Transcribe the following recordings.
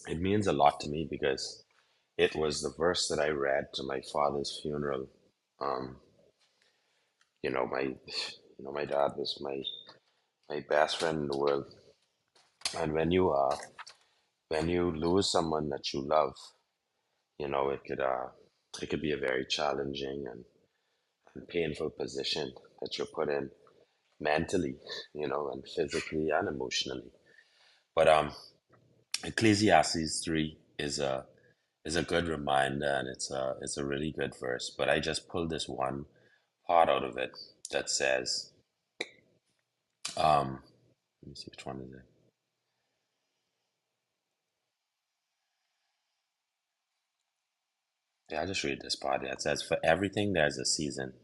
It means a lot to me because it was the verse that I read to my father's funeral. Um, my dad was my best friend in the world, and when you lose someone that you love, it could be a very challenging and painful position that you're put in mentally, and physically and emotionally. But Ecclesiastes 3 is a good reminder, and it's a really good verse. But I just pulled this one part out of it that says, let me see which one is it. Yeah, I just read this part. Yeah, it says, "For everything there's a season,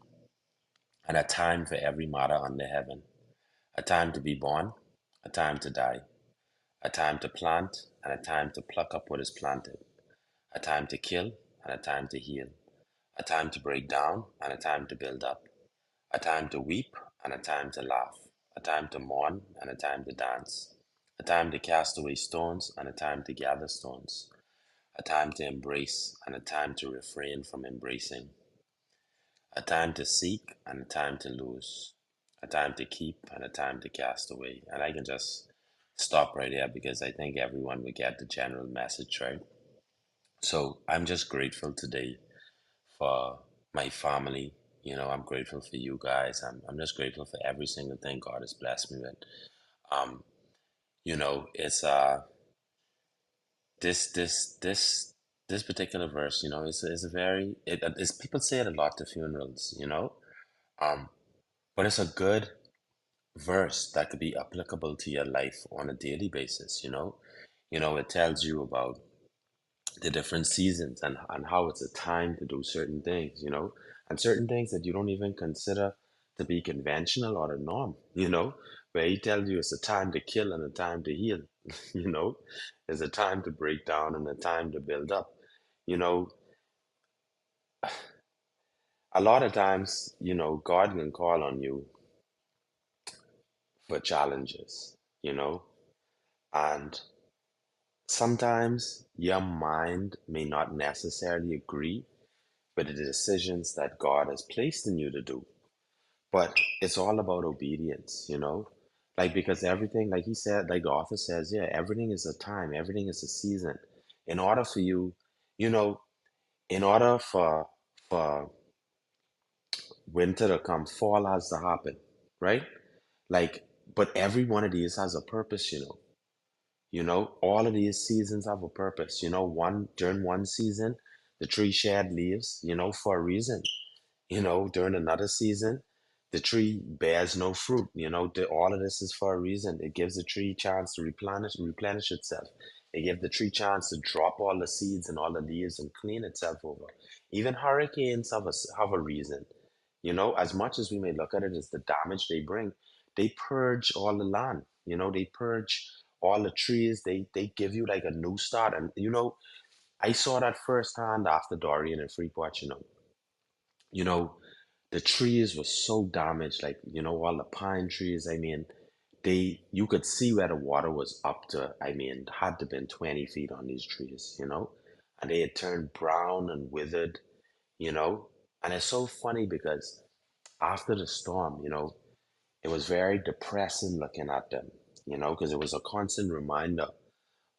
and a time for every matter under heaven, a time to be born, a time to die, a time to plant, and a time to pluck up what is planted, a time to kill, and a time to heal, a time to break down, and a time to build up, a time to weep, and a time to laugh, a time to mourn, and a time to dance, a time to cast away stones, and a time to gather stones, a time to embrace, and a time to refrain from embracing, a time to seek, and a time to lose, a time to keep, and a time to cast away." And I can just stop right here because I think everyone will get the general message, right? So I'm just grateful today for my family. I'm grateful for you guys. I'm just grateful for every single thing God has blessed me with. Um, it's this particular verse, is a very it is people say it a lot to funerals, um, but it's a good verse that could be applicable to your life on a daily basis. It tells you about the different seasons and how it's a time to do certain things, and certain things that you don't even consider to be conventional or the norm, where he tells you it's a time to kill and a time to heal, you know, there's a time to break down and a time to build up. You know, a lot of times, God can call on you for challenges, you know, and sometimes your mind may not necessarily agree with the decisions that God has placed in you to do. But it's all about obedience, Like, because everything, like he said, like the author says, yeah, everything is a time, everything is a season. In order for you, you know, in order for winter to come, fall has to happen, right? Like, but every one of these has a purpose, all of these seasons have a purpose. One during one season, the tree shed leaves, for a reason. During another season, the tree bears no fruit. All of this is for a reason. It gives the tree a chance to replenish itself. It gives the tree chance to drop all the seeds and all the leaves and clean itself over. Even hurricanes have a reason. As much as we may look at it as the damage they bring, they purge all the land. They purge all the trees. They give you like a new start. And I saw that firsthand after Dorian and Freeport. You know, the trees were so damaged, like, all the pine trees. I mean, you could see where the water was up to, I mean, had to been 20 feet on these trees, and they had turned brown and withered, you know. And it's so funny because after the storm, it was very depressing looking at them, because it was a constant reminder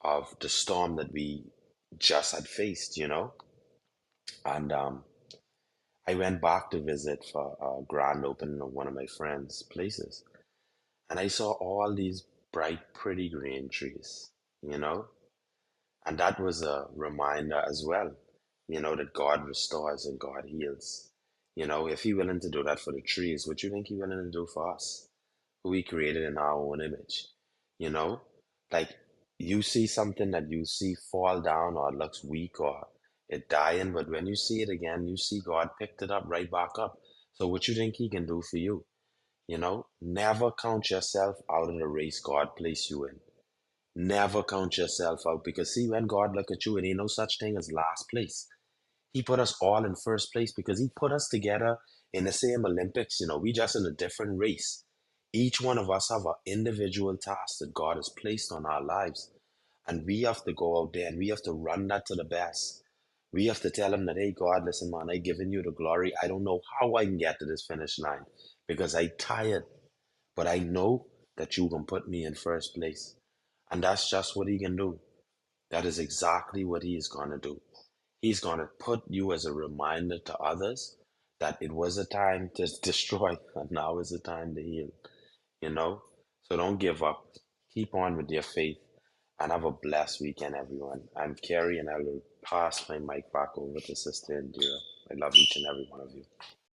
of the storm that we just had faced, And I went back to visit for a grand opening of one of my friends' places, and I saw all these bright, pretty green trees, you know, and that was a reminder as well, that God restores and God heals. If He willing to do that for the trees, what you think He willing to do for us, who He created in our own image? You know, like you see something that you see fall down or it looks weak or it dying, but when you see it again, you see God picked it up right back up. So what you think He can do for you? Never count yourself out of the race God placed you in. Never count yourself out because see, when God look at you, it ain't no such thing as last place. He put us all in first place because He put us together in the same Olympics. We just in a different race. Each one of us have an individual task that God has placed on our lives. And we have to go out there and we have to run that to the best. We have to tell him that, hey, God, listen, man, I given you the glory. I don't know how I can get to this finish line because I tired, but I know that you can put me in first place. And that's just what he can do. That is exactly what he is going to do. He's going to put you as a reminder to others that it was a time to destroy, and now is a time to heal, you know? So don't give up. Keep on with your faith and have a blessed weekend, everyone. I'm Kerry, and I will pass my mic back over to Sister Indira. I love each and every one of you.